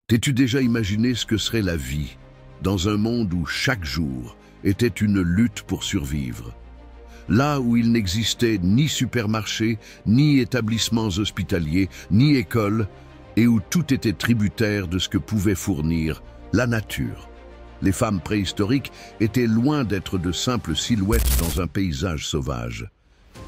T'es-tu déjà imaginé ce que serait la vie dans un monde où chaque jour était une lutte pour survivre? Là où il n'existait ni supermarché, ni établissements hospitaliers, ni écoles, et où tout était tributaire de ce que pouvait fournir la nature. Les femmes préhistoriques étaient loin d'être de simples silhouettes dans un paysage sauvage.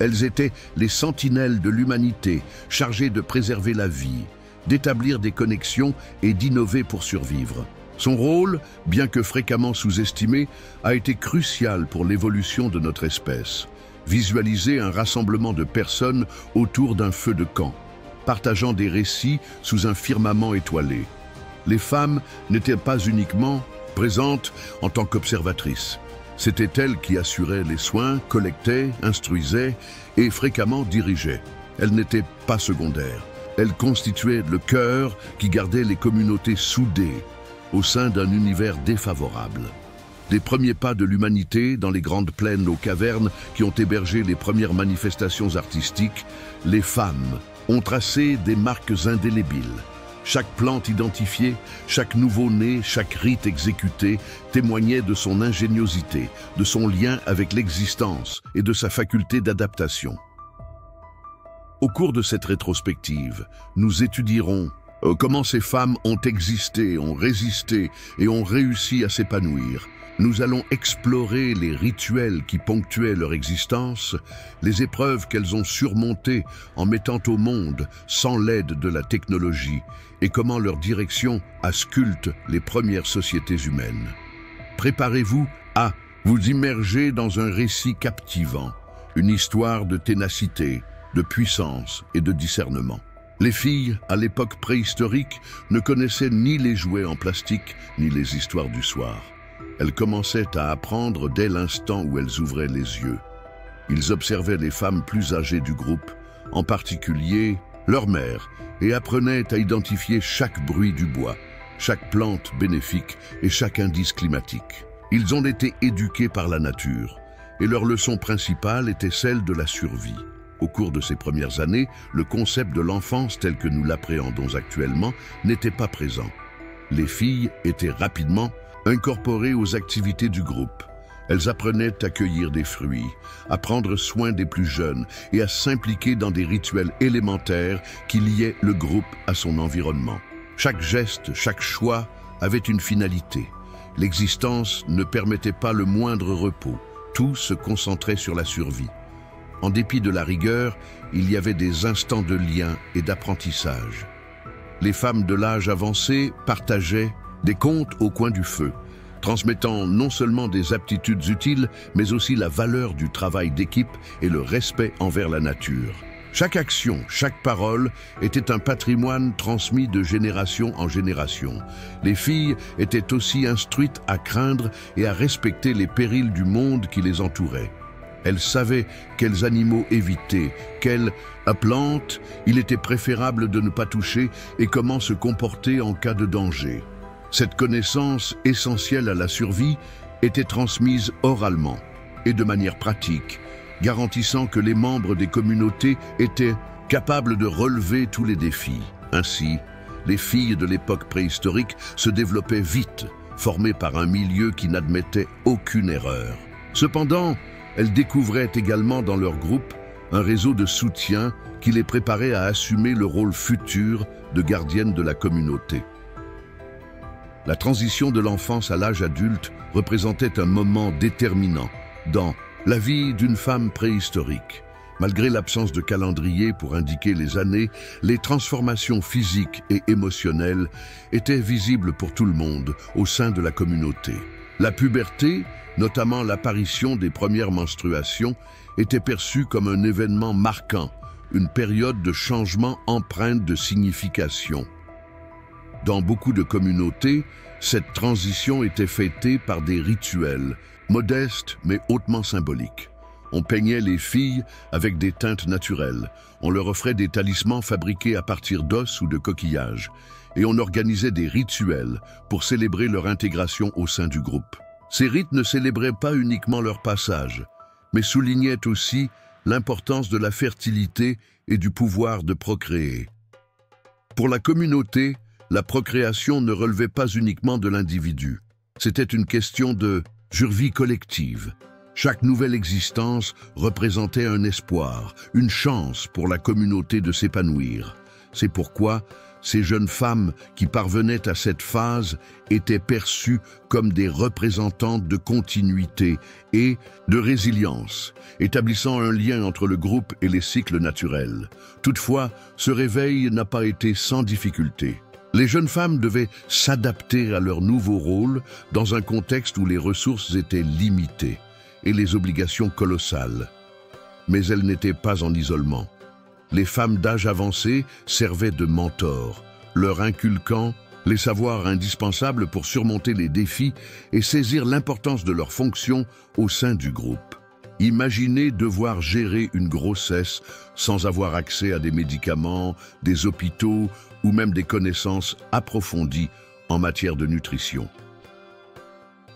Elles étaient les sentinelles de l'humanité, chargées de préserver la vie, d'établir des connexions et d'innover pour survivre. Son rôle, bien que fréquemment sous-estimé, a été crucial pour l'évolution de notre espèce. Visualiser un rassemblement de personnes autour d'un feu de camp, partageant des récits sous un firmament étoilé. Les femmes n'étaient pas uniquement présentes en tant qu'observatrices. C'étaient elles qui assuraient les soins, collectaient, instruisaient et fréquemment dirigeaient. Elles n'étaient pas secondaires. Elles constituaient le cœur qui gardait les communautés soudées au sein d'un univers défavorable. Des premiers pas de l'humanité dans les grandes plaines aux cavernes qui ont hébergé les premières manifestations artistiques, les femmes ont tracé des marques indélébiles. Chaque plante identifiée, chaque nouveau-né, chaque rite exécuté témoignait de son ingéniosité, de son lien avec l'existence et de sa faculté d'adaptation. Au cours de cette rétrospective, nous étudierons comment ces femmes ont existé, ont résisté et ont réussi à s'épanouir. Nous allons explorer les rituels qui ponctuaient leur existence, les épreuves qu'elles ont surmontées en mettant au monde sans l'aide de la technologie et comment leur direction a sculpté les premières sociétés humaines. Préparez-vous à vous immerger dans un récit captivant, une histoire de ténacité, de puissance et de discernement. Les filles, à l'époque préhistorique, ne connaissaient ni les jouets en plastique, ni les histoires du soir. Elles commençaient à apprendre dès l'instant où elles ouvraient les yeux. Ils observaient les femmes plus âgées du groupe, en particulier leur mère, et apprenaient à identifier chaque bruit du bois, chaque plante bénéfique et chaque indice climatique. Ils ont été éduqués par la nature, et leur leçon principale était celle de la survie. Au cours de ces premières années, le concept de l'enfance tel que nous l'appréhendons actuellement n'était pas présent. Les filles étaient rapidement incorporées aux activités du groupe. Elles apprenaient à cueillir des fruits, à prendre soin des plus jeunes et à s'impliquer dans des rituels élémentaires qui liaient le groupe à son environnement. Chaque geste, chaque choix avait une finalité. L'existence ne permettait pas le moindre repos. Tout se concentrait sur la survie. En dépit de la rigueur, il y avait des instants de lien et d'apprentissage. Les femmes de l'âge avancé partageaient des contes au coin du feu, transmettant non seulement des aptitudes utiles, mais aussi la valeur du travail d'équipe et le respect envers la nature. Chaque action, chaque parole était un patrimoine transmis de génération en génération. Les filles étaient aussi instruites à craindre et à respecter les périls du monde qui les entourait. Elles savaient quels animaux éviter, quelles plantes il était préférable de ne pas toucher et comment se comporter en cas de danger. Cette connaissance essentielle à la survie était transmise oralement et de manière pratique, garantissant que les membres des communautés étaient capables de relever tous les défis. Ainsi, les filles de l'époque préhistorique se développaient vite, formées par un milieu qui n'admettait aucune erreur. Cependant, elles découvraient également dans leur groupe un réseau de soutien qui les préparait à assumer le rôle futur de gardiennes de la communauté. La transition de l'enfance à l'âge adulte représentait un moment déterminant dans la vie d'une femme préhistorique. Malgré l'absence de calendrier pour indiquer les années, les transformations physiques et émotionnelles étaient visibles pour tout le monde au sein de la communauté. La puberté, notamment l'apparition des premières menstruations, était perçue comme un événement marquant, une période de changement empreinte de signification. Dans beaucoup de communautés, cette transition était fêtée par des rituels, modestes mais hautement symboliques. On peignait les filles avec des teintes naturelles, on leur offrait des talismans fabriqués à partir d'os ou de coquillages, et on organisait des rituels pour célébrer leur intégration au sein du groupe. Ces rites ne célébraient pas uniquement leur passage, mais soulignaient aussi l'importance de la fertilité et du pouvoir de procréer. Pour la communauté, la procréation ne relevait pas uniquement de l'individu. C'était une question de survie collective. Chaque nouvelle existence représentait un espoir, une chance pour la communauté de s'épanouir. C'est pourquoi ces jeunes femmes qui parvenaient à cette phase étaient perçues comme des représentantes de continuité et de résilience, établissant un lien entre le groupe et les cycles naturels. Toutefois, ce réveil n'a pas été sans difficulté. Les jeunes femmes devaient s'adapter à leur nouveau rôle dans un contexte où les ressources étaient limitées et les obligations colossales. Mais elles n'étaient pas en isolement. Les femmes d'âge avancé servaient de mentors, leur inculquant les savoirs indispensables pour surmonter les défis et saisir l'importance de leur fonction au sein du groupe. Imaginez devoir gérer une grossesse sans avoir accès à des médicaments, des hôpitaux ou même des connaissances approfondies en matière de nutrition.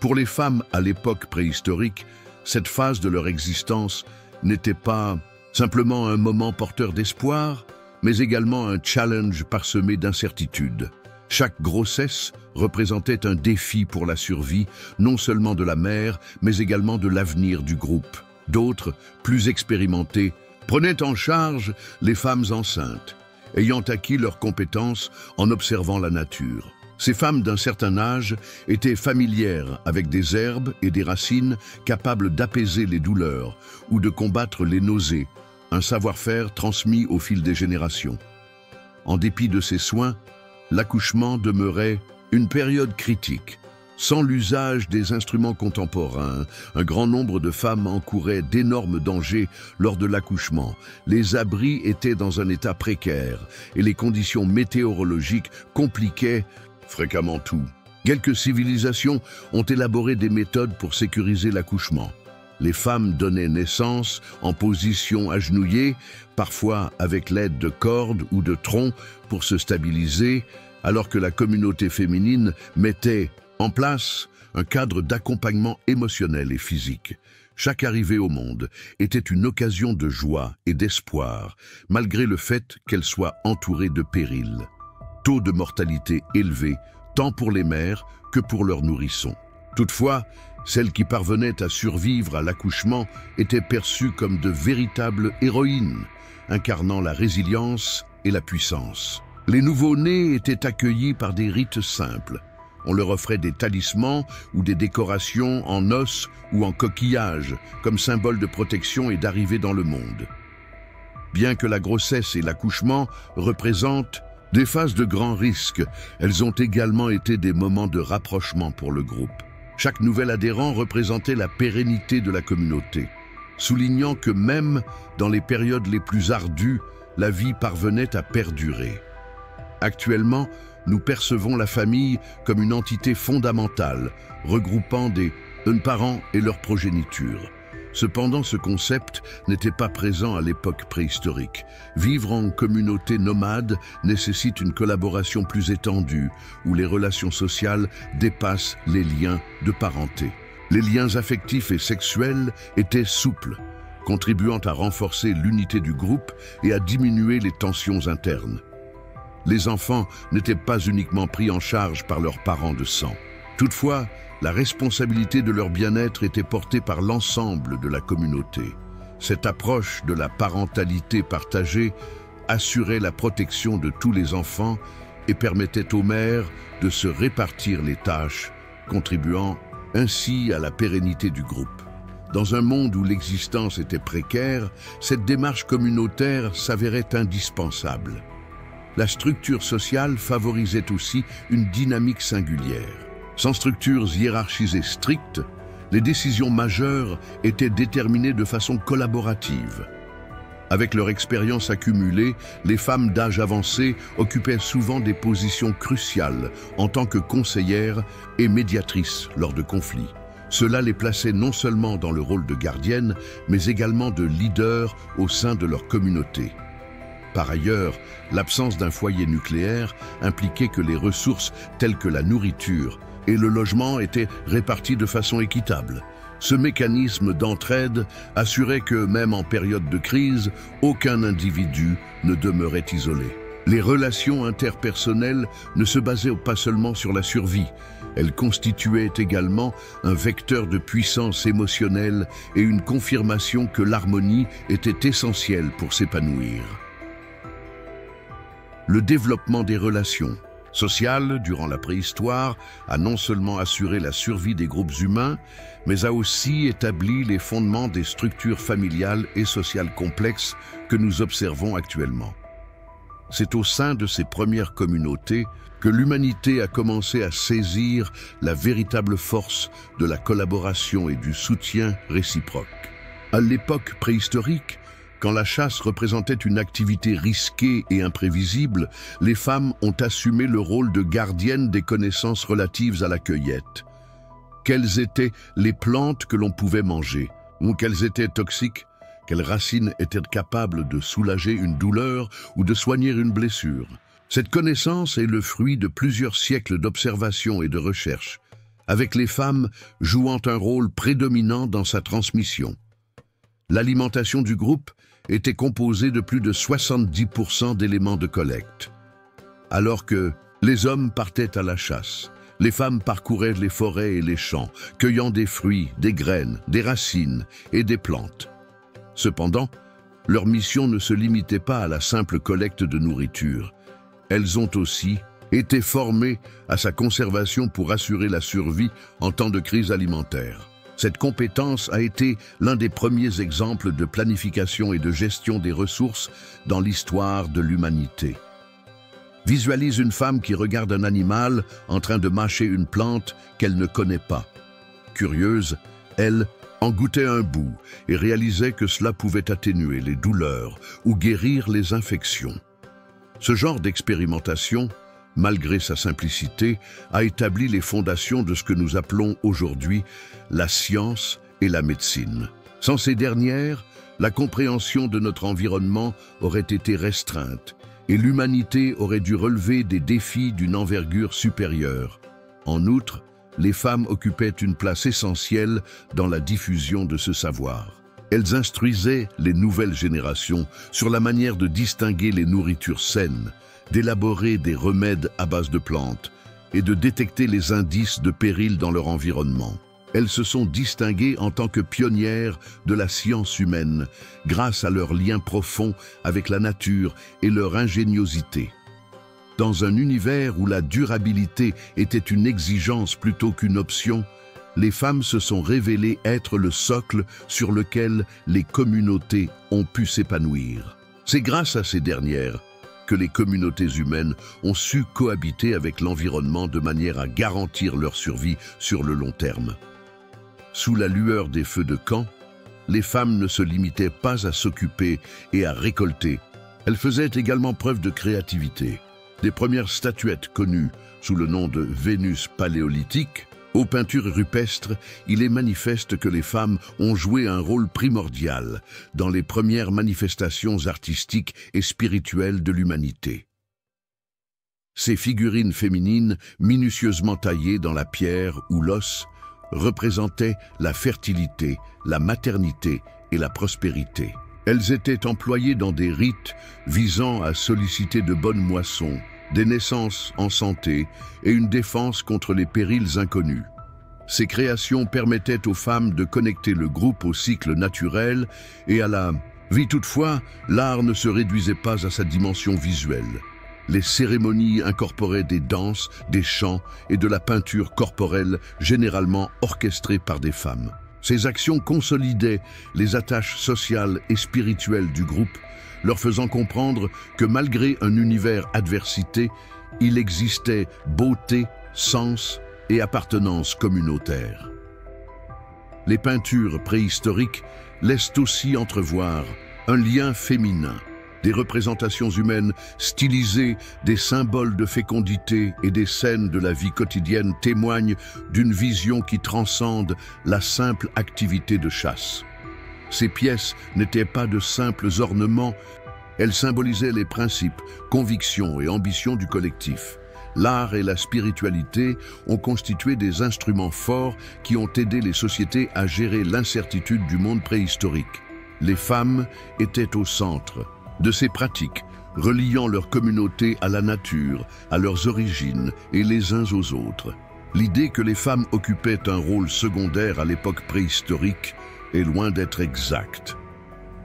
Pour les femmes à l'époque préhistorique, cette phase de leur existence n'était pas simplement un moment porteur d'espoir, mais également un challenge parsemé d'incertitudes. Chaque grossesse représentait un défi pour la survie, non seulement de la mère, mais également de l'avenir du groupe. D'autres, plus expérimentés, prenaient en charge les femmes enceintes, ayant acquis leurs compétences en observant la nature. Ces femmes d'un certain âge étaient familières avec des herbes et des racines capables d'apaiser les douleurs ou de combattre les nausées, un savoir-faire transmis au fil des générations. En dépit de ces soins, l'accouchement demeurait une période critique. Sans l'usage des instruments contemporains, un grand nombre de femmes encouraient d'énormes dangers lors de l'accouchement. Les abris étaient dans un état précaire et les conditions météorologiques compliquaient fréquemment tout. Quelques civilisations ont élaboré des méthodes pour sécuriser l'accouchement. Les femmes donnaient naissance en position agenouillée, parfois avec l'aide de cordes ou de troncs pour se stabiliser, alors que la communauté féminine mettait en place un cadre d'accompagnement émotionnel et physique. Chaque arrivée au monde était une occasion de joie et d'espoir, malgré le fait qu'elle soit entourée de périls. Taux de mortalité élevé, tant pour les mères que pour leurs nourrissons. Toutefois, celles qui parvenaient à survivre à l'accouchement étaient perçues comme de véritables héroïnes, incarnant la résilience et la puissance. Les nouveau-nés étaient accueillis par des rites simples. On leur offrait des talismans ou des décorations en os ou en coquillage, comme symbole de protection et d'arrivée dans le monde. Bien que la grossesse et l'accouchement représentent des phases de grands risques, elles ont également été des moments de rapprochement pour le groupe. Chaque nouvel adhérent représentait la pérennité de la communauté, soulignant que même dans les périodes les plus ardues, la vie parvenait à perdurer. Actuellement, nous percevons la famille comme une entité fondamentale, regroupant des parents et leur progéniture. Cependant, ce concept n'était pas présent à l'époque préhistorique. Vivre en communauté nomade nécessite une collaboration plus étendue, où les relations sociales dépassent les liens de parenté. Les liens affectifs et sexuels étaient souples, contribuant à renforcer l'unité du groupe et à diminuer les tensions internes. Les enfants n'étaient pas uniquement pris en charge par leurs parents de sang. Toutefois, la responsabilité de leur bien-être était portée par l'ensemble de la communauté. Cette approche de la parentalité partagée assurait la protection de tous les enfants et permettait aux mères de se répartir les tâches, contribuant ainsi à la pérennité du groupe. Dans un monde où l'existence était précaire, cette démarche communautaire s'avérait indispensable. La structure sociale favorisait aussi une dynamique singulière. Sans structures hiérarchisées strictes, les décisions majeures étaient déterminées de façon collaborative. Avec leur expérience accumulée, les femmes d'âge avancé occupaient souvent des positions cruciales en tant que conseillères et médiatrices lors de conflits. Cela les plaçait non seulement dans le rôle de gardiennes, mais également de leaders au sein de leur communauté. Par ailleurs, l'absence d'un foyer nucléaire impliquait que les ressources telles que la nourriture et le logement étaient répartis de façon équitable. Ce mécanisme d'entraide assurait que, même en période de crise, aucun individu ne demeurait isolé. Les relations interpersonnelles ne se basaient pas seulement sur la survie, elles constituaient également un vecteur de puissance émotionnelle et une confirmation que l'harmonie était essentielle pour s'épanouir. Le développement des relations sociales durant la préhistoire a non seulement assuré la survie des groupes humains, mais a aussi établi les fondements des structures familiales et sociales complexes que nous observons actuellement. C'est au sein de ces premières communautés que l'humanité a commencé à saisir la véritable force de la collaboration et du soutien réciproque. À l'époque préhistorique, quand la chasse représentait une activité risquée et imprévisible, les femmes ont assumé le rôle de gardiennes des connaissances relatives à la cueillette. Quelles étaient les plantes que l'on pouvait manger? Ou quelles étaient toxiques? Quelles racines étaient capables de soulager une douleur ou de soigner une blessure? Cette connaissance est le fruit de plusieurs siècles d'observation et de recherche, avec les femmes jouant un rôle prédominant dans sa transmission. L'alimentation du groupe était composée de plus de 70% d'éléments de collecte. Alors que les hommes partaient à la chasse, les femmes parcouraient les forêts et les champs, cueillant des fruits, des graines, des racines et des plantes. Cependant, leur mission ne se limitait pas à la simple collecte de nourriture. Elles ont aussi été formées à sa conservation pour assurer la survie en temps de crise alimentaire. Cette compétence a été l'un des premiers exemples de planification et de gestion des ressources dans l'histoire de l'humanité. Visualise une femme qui regarde un animal en train de mâcher une plante qu'elle ne connaît pas. Curieuse, elle en goûtait un bout et réalisait que cela pouvait atténuer les douleurs ou guérir les infections. Ce genre d'expérimentation, malgré sa simplicité, a établi les fondations de ce que nous appelons aujourd'hui la science et la médecine. Sans ces dernières, la compréhension de notre environnement aurait été restreinte et l'humanité aurait dû relever des défis d'une envergure supérieure. En outre, les femmes occupaient une place essentielle dans la diffusion de ce savoir. Elles instruisaient les nouvelles générations sur la manière de distinguer les nourritures saines, d'élaborer des remèdes à base de plantes et de détecter les indices de péril dans leur environnement. Elles se sont distinguées en tant que pionnières de la science humaine grâce à leur lien profond avec la nature et leur ingéniosité. Dans un univers où la durabilité était une exigence plutôt qu'une option, les femmes se sont révélées être le socle sur lequel les communautés ont pu s'épanouir. C'est grâce à ces dernières que les communautés humaines ont su cohabiter avec l'environnement de manière à garantir leur survie sur le long terme. Sous la lueur des feux de camp, les femmes ne se limitaient pas à s'occuper et à récolter. Elles faisaient également preuve de créativité. Des premières statuettes connues sous le nom de Vénus paléolithique, aux peintures rupestres, il est manifeste que les femmes ont joué un rôle primordial dans les premières manifestations artistiques et spirituelles de l'humanité. Ces figurines féminines, minutieusement taillées dans la pierre ou l'os, représentaient la fertilité, la maternité et la prospérité. Elles étaient employées dans des rites visant à solliciter de bonnes moissons, des naissances en santé et une défense contre les périls inconnus. Ces créations permettaient aux femmes de connecter le groupe au cycle naturel et à la vie. Toutefois, l'art ne se réduisait pas à sa dimension visuelle. Les cérémonies incorporaient des danses, des chants et de la peinture corporelle, généralement orchestrée par des femmes. Ces actions consolidaient les attaches sociales et spirituelles du groupe, leur faisant comprendre que malgré un univers adversité, il existait beauté, sens et appartenance communautaire. Les peintures préhistoriques laissent aussi entrevoir un lien féminin. Des représentations humaines stylisées, des symboles de fécondité et des scènes de la vie quotidienne témoignent d'une vision qui transcende la simple activité de chasse. Ces pièces n'étaient pas de simples ornements, elles symbolisaient les principes, convictions et ambitions du collectif. L'art et la spiritualité ont constitué des instruments forts qui ont aidé les sociétés à gérer l'incertitude du monde préhistorique. Les femmes étaient au centre de ces pratiques, reliant leur communauté à la nature, à leurs origines et les uns aux autres. L'idée que les femmes occupaient un rôle secondaire à l'époque préhistorique est loin d'être exacte.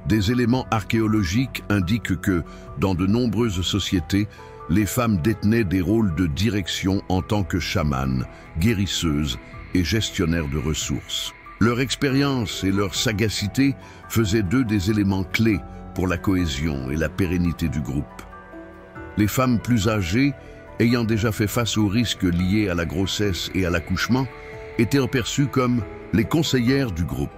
Des éléments archéologiques indiquent que, dans de nombreuses sociétés, les femmes détenaient des rôles de direction en tant que chamanes, guérisseuses et gestionnaires de ressources. Leur expérience et leur sagacité faisaient d'eux des éléments clés pour la cohésion et la pérennité du groupe. Les femmes plus âgées, ayant déjà fait face aux risques liés à la grossesse et à l'accouchement, étaient aperçues comme les conseillères du groupe.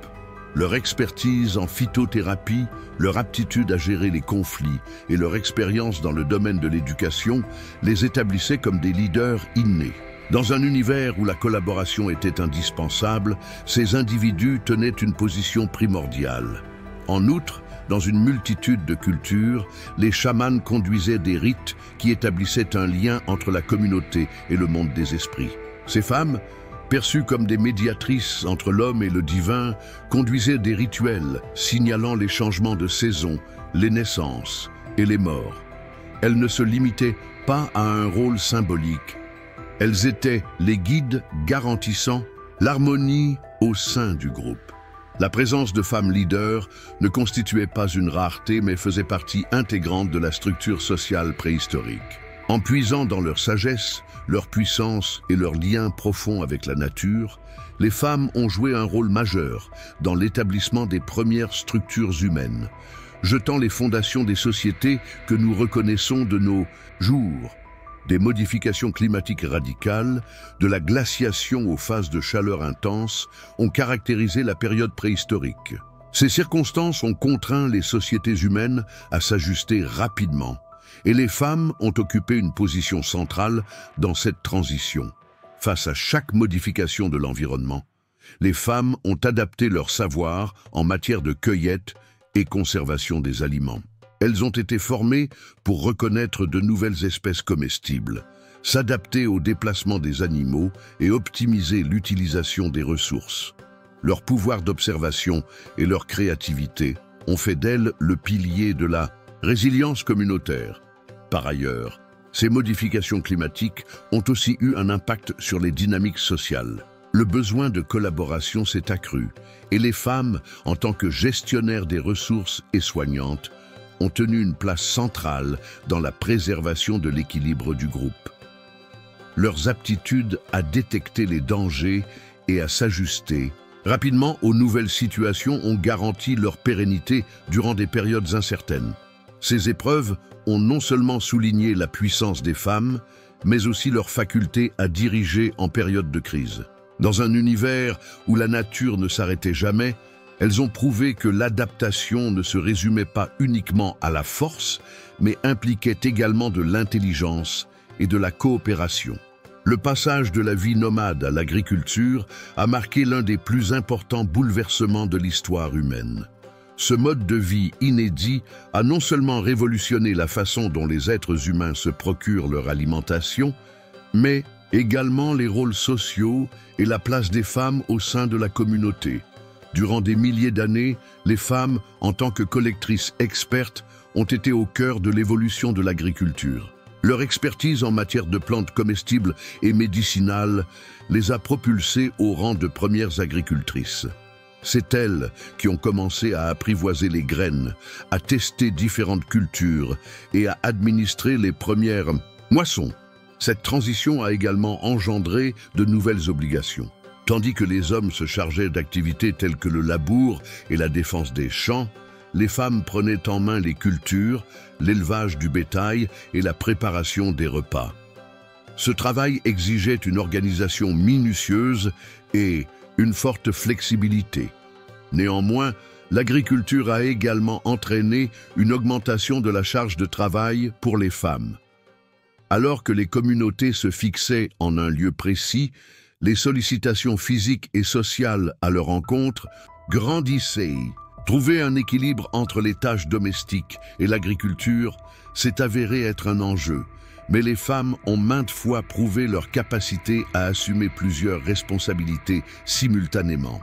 Leur expertise en phytothérapie, leur aptitude à gérer les conflits et leur expérience dans le domaine de l'éducation les établissaient comme des leaders innés. Dans un univers où la collaboration était indispensable, ces individus tenaient une position primordiale. En outre, dans une multitude de cultures, les chamans conduisaient des rites qui établissaient un lien entre la communauté et le monde des esprits. Ces femmes, perçues comme des médiatrices entre l'homme et le divin, conduisaient des rituels signalant les changements de saison, les naissances et les morts. Elles ne se limitaient pas à un rôle symbolique. Elles étaient les guides garantissant l'harmonie au sein du groupe. La présence de femmes leaders ne constituait pas une rareté, mais faisait partie intégrante de la structure sociale préhistorique. En puisant dans leur sagesse, leur puissance et leur lien profond avec la nature, les femmes ont joué un rôle majeur dans l'établissement des premières structures humaines, jetant les fondations des sociétés que nous reconnaissons de nos jours. Des modifications climatiques radicales, de la glaciation aux phases de chaleur intense, ont caractérisé la période préhistorique. Ces circonstances ont contraint les sociétés humaines à s'ajuster rapidement, et les femmes ont occupé une position centrale dans cette transition. Face à chaque modification de l'environnement, les femmes ont adapté leur savoir en matière de cueillette et conservation des aliments. Elles ont été formées pour reconnaître de nouvelles espèces comestibles, s'adapter au déplacement des animaux et optimiser l'utilisation des ressources. Leur pouvoir d'observation et leur créativité ont fait d'elles le pilier de la résilience communautaire. Par ailleurs, ces modifications climatiques ont aussi eu un impact sur les dynamiques sociales. Le besoin de collaboration s'est accru et les femmes, en tant que gestionnaires des ressources et soignantes, ont tenu une place centrale dans la préservation de l'équilibre du groupe. Leurs aptitudes à détecter les dangers et à s'ajuster rapidement aux nouvelles situations ont garanti leur pérennité durant des périodes incertaines. Ces épreuves ont non seulement souligné la puissance des femmes, mais aussi leur faculté à diriger en période de crise. Dans un univers où la nature ne s'arrêtait jamais, elles ont prouvé que l'adaptation ne se résumait pas uniquement à la force, mais impliquait également de l'intelligence et de la coopération. Le passage de la vie nomade à l'agriculture a marqué l'un des plus importants bouleversements de l'histoire humaine. Ce mode de vie inédit a non seulement révolutionné la façon dont les êtres humains se procurent leur alimentation, mais également les rôles sociaux et la place des femmes au sein de la communauté. Durant des milliers d'années, les femmes, en tant que collectrices expertes, ont été au cœur de l'évolution de l'agriculture. Leur expertise en matière de plantes comestibles et médicinales les a propulsées au rang de premières agricultrices. C'est elles qui ont commencé à apprivoiser les graines, à tester différentes cultures et à administrer les premières moissons. Cette transition a également engendré de nouvelles obligations. Tandis que les hommes se chargeaient d'activités telles que le labour et la défense des champs, les femmes prenaient en main les cultures, l'élevage du bétail et la préparation des repas. Ce travail exigeait une organisation minutieuse et une forte flexibilité. Néanmoins, l'agriculture a également entraîné une augmentation de la charge de travail pour les femmes. Alors que les communautés se fixaient en un lieu précis, les sollicitations physiques et sociales à leur encontre grandissaient. Trouver un équilibre entre les tâches domestiques et l'agriculture s'est avéré être un enjeu, mais les femmes ont maintes fois prouvé leur capacité à assumer plusieurs responsabilités simultanément.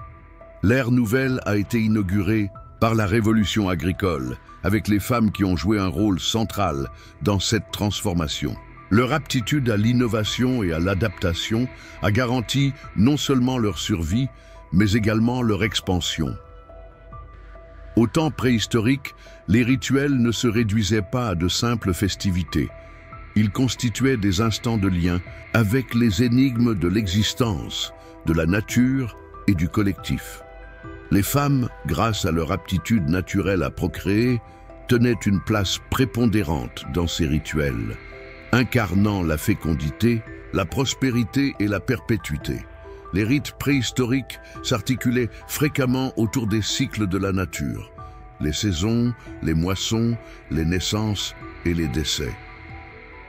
L'ère nouvelle a été inaugurée par la révolution agricole, avec les femmes qui ont joué un rôle central dans cette transformation. Leur aptitude à l'innovation et à l'adaptation a garanti non seulement leur survie, mais également leur expansion. Au temps préhistorique, les rituels ne se réduisaient pas à de simples festivités. Ils constituaient des instants de lien avec les énigmes de l'existence, de la nature et du collectif. Les femmes, grâce à leur aptitude naturelle à procréer, tenaient une place prépondérante dans ces rituels, incarnant la fécondité, la prospérité et la perpétuité. Les rites préhistoriques s'articulaient fréquemment autour des cycles de la nature, les saisons, les moissons, les naissances et les décès.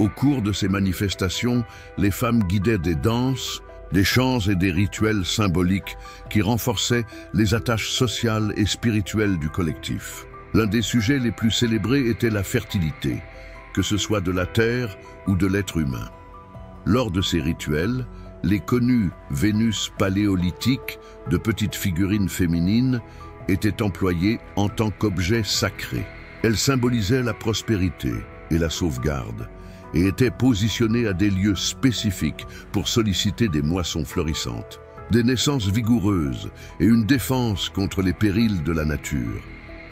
Au cours de ces manifestations, les femmes guidaient des danses, des chants et des rituels symboliques qui renforçaient les attaches sociales et spirituelles du collectif. L'un des sujets les plus célébrés était la fertilité, que ce soit de la terre ou de l'être humain. Lors de ces rituels, les connues Vénus paléolithiques, de petites figurines féminines, étaient employées en tant qu'objets sacrés. Elles symbolisaient la prospérité et la sauvegarde, et étaient positionnées à des lieux spécifiques pour solliciter des moissons florissantes, des naissances vigoureuses et une défense contre les périls de la nature.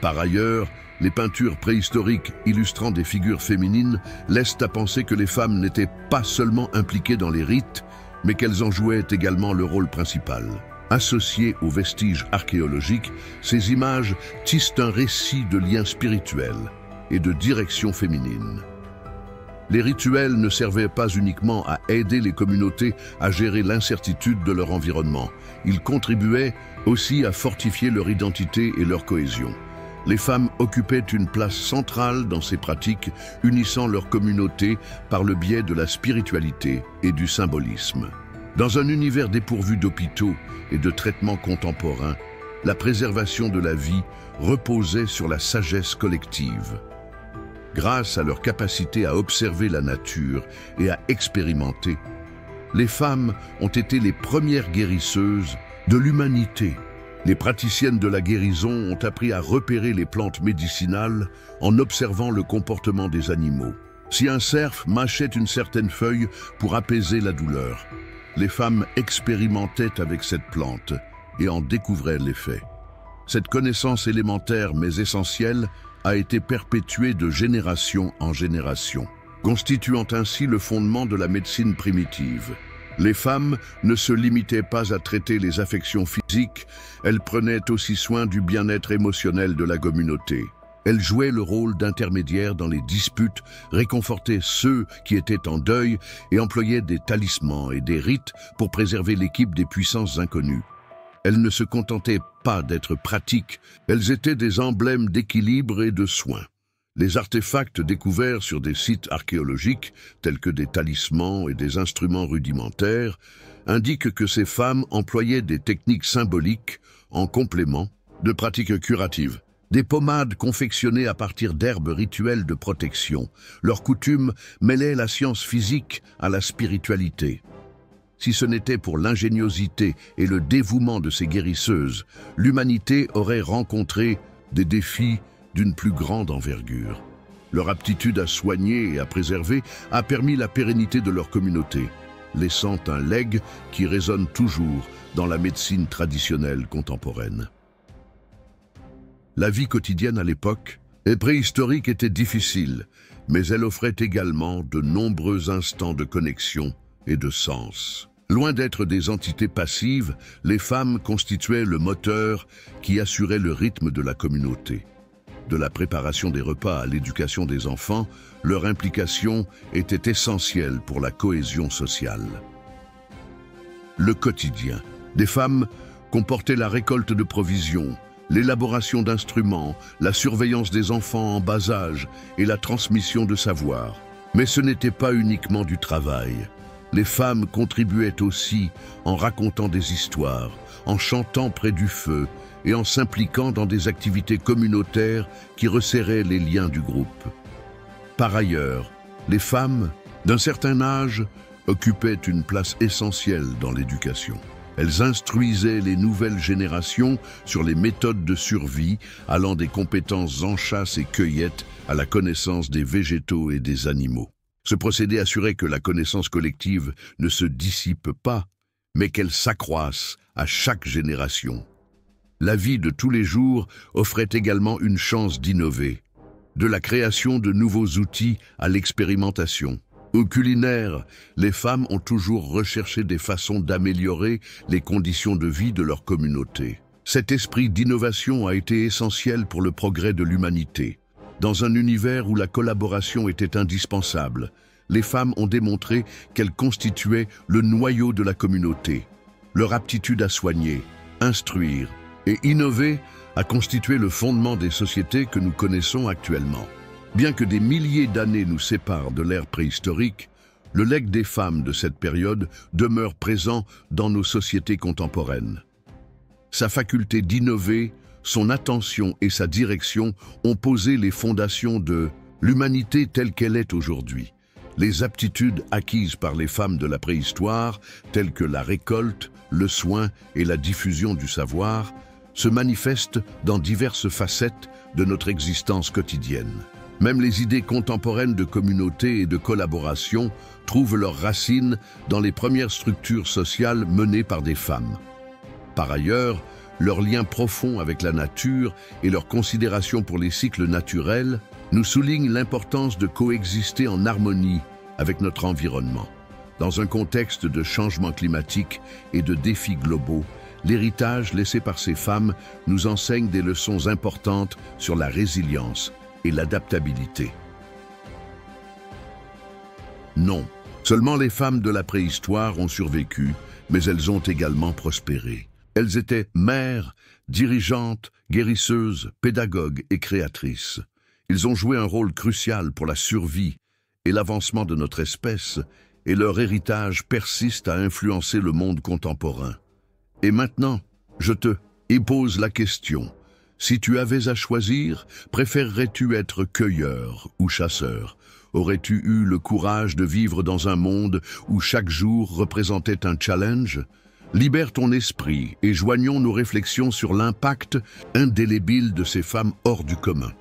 Par ailleurs, les peintures préhistoriques illustrant des figures féminines laissent à penser que les femmes n'étaient pas seulement impliquées dans les rites, mais qu'elles en jouaient également le rôle principal. Associées aux vestiges archéologiques, ces images tissent un récit de liens spirituels et de direction féminine. Les rituels ne servaient pas uniquement à aider les communautés à gérer l'incertitude de leur environnement. Ils contribuaient aussi à fortifier leur identité et leur cohésion. Les femmes occupaient une place centrale dans ces pratiques, unissant leur communauté par le biais de la spiritualité et du symbolisme. Dans un univers dépourvu d'hôpitaux et de traitements contemporains, la préservation de la vie reposait sur la sagesse collective. Grâce à leur capacité à observer la nature et à expérimenter, les femmes ont été les premières guérisseuses de l'humanité. Les praticiennes de la guérison ont appris à repérer les plantes médicinales en observant le comportement des animaux. Si un cerf mâchait une certaine feuille pour apaiser la douleur, les femmes expérimentaient avec cette plante et en découvraient l'effet. Cette connaissance élémentaire mais essentielle a été perpétuée de génération en génération, constituant ainsi le fondement de la médecine primitive. Les femmes ne se limitaient pas à traiter les affections physiques, elles prenaient aussi soin du bien-être émotionnel de la communauté. Elles jouaient le rôle d'intermédiaire dans les disputes, réconfortaient ceux qui étaient en deuil et employaient des talismans et des rites pour préserver l'équipe des puissances inconnues. Elles ne se contentaient pas d'être pratiques, elles étaient des emblèmes d'équilibre et de soin. Les artefacts découverts sur des sites archéologiques, tels que des talismans et des instruments rudimentaires, indiquent que ces femmes employaient des techniques symboliques en complément de pratiques curatives. Des pommades confectionnées à partir d'herbes rituelles de protection. Leurs coutumes mêlaient la science physique à la spiritualité. Si ce n'était pour l'ingéniosité et le dévouement de ces guérisseuses, l'humanité aurait rencontré des défis d'une plus grande envergure. Leur aptitude à soigner et à préserver a permis la pérennité de leur communauté, laissant un legs qui résonne toujours dans la médecine traditionnelle contemporaine. La vie quotidienne à l'époque préhistorique était difficile, mais elle offrait également de nombreux instants de connexion et de sens. Loin d'être des entités passives, les femmes constituaient le moteur qui assurait le rythme de la communauté. De la préparation des repas à l'éducation des enfants, leur implication était essentielle pour la cohésion sociale. Le quotidien des femmes comportait la récolte de provisions, l'élaboration d'instruments, la surveillance des enfants en bas âge et la transmission de savoir. Mais ce n'était pas uniquement du travail. Les femmes contribuaient aussi en racontant des histoires, en chantant près du feu et en s'impliquant dans des activités communautaires qui resserraient les liens du groupe. Par ailleurs, les femmes, d'un certain âge, occupaient une place essentielle dans l'éducation. Elles instruisaient les nouvelles générations sur les méthodes de survie, allant des compétences en chasse et cueillette à la connaissance des végétaux et des animaux. Ce procédé assurait que la connaissance collective ne se dissipe pas, mais qu'elle s'accroisse à chaque génération. La vie de tous les jours offrait également une chance d'innover, de la création de nouveaux outils à l'expérimentation. Au culinaire, les femmes ont toujours recherché des façons d'améliorer les conditions de vie de leur communauté. Cet esprit d'innovation a été essentiel pour le progrès de l'humanité. Dans un univers où la collaboration était indispensable, les femmes ont démontré qu'elles constituaient le noyau de la communauté. Leur aptitude à soigner, instruire et innover a constitué le fondement des sociétés que nous connaissons actuellement. Bien que des milliers d'années nous séparent de l'ère préhistorique, le legs des femmes de cette période demeure présent dans nos sociétés contemporaines. Sa faculté d'innover, son attention et sa direction ont posé les fondations de l'humanité telle qu'elle est aujourd'hui. Les aptitudes acquises par les femmes de la préhistoire, telles que la récolte, le soin et la diffusion du savoir, se manifestent dans diverses facettes de notre existence quotidienne. Même les idées contemporaines de communauté et de collaboration trouvent leurs racines dans les premières structures sociales menées par des femmes. Par ailleurs, leur lien profond avec la nature et leur considération pour les cycles naturels nous soulignent l'importance de coexister en harmonie avec notre environnement. Dans un contexte de changement climatique et de défis globaux, l'héritage laissé par ces femmes nous enseigne des leçons importantes sur la résilience et l'adaptabilité. Non, seulement les femmes de la préhistoire ont survécu, mais elles ont également prospéré. Elles étaient mères, dirigeantes, guérisseuses, pédagogues et créatrices. Ils ont joué un rôle crucial pour la survie et l'avancement de notre espèce, et leur héritage persiste à influencer le monde contemporain. Et maintenant, je te pose la question. Si tu avais à choisir, préférerais-tu être cueilleur ou chasseur? Aurais-tu eu le courage de vivre dans un monde où chaque jour représentait un challenge? Libère ton esprit et joignons nos réflexions sur l'impact indélébile de ces femmes hors du commun.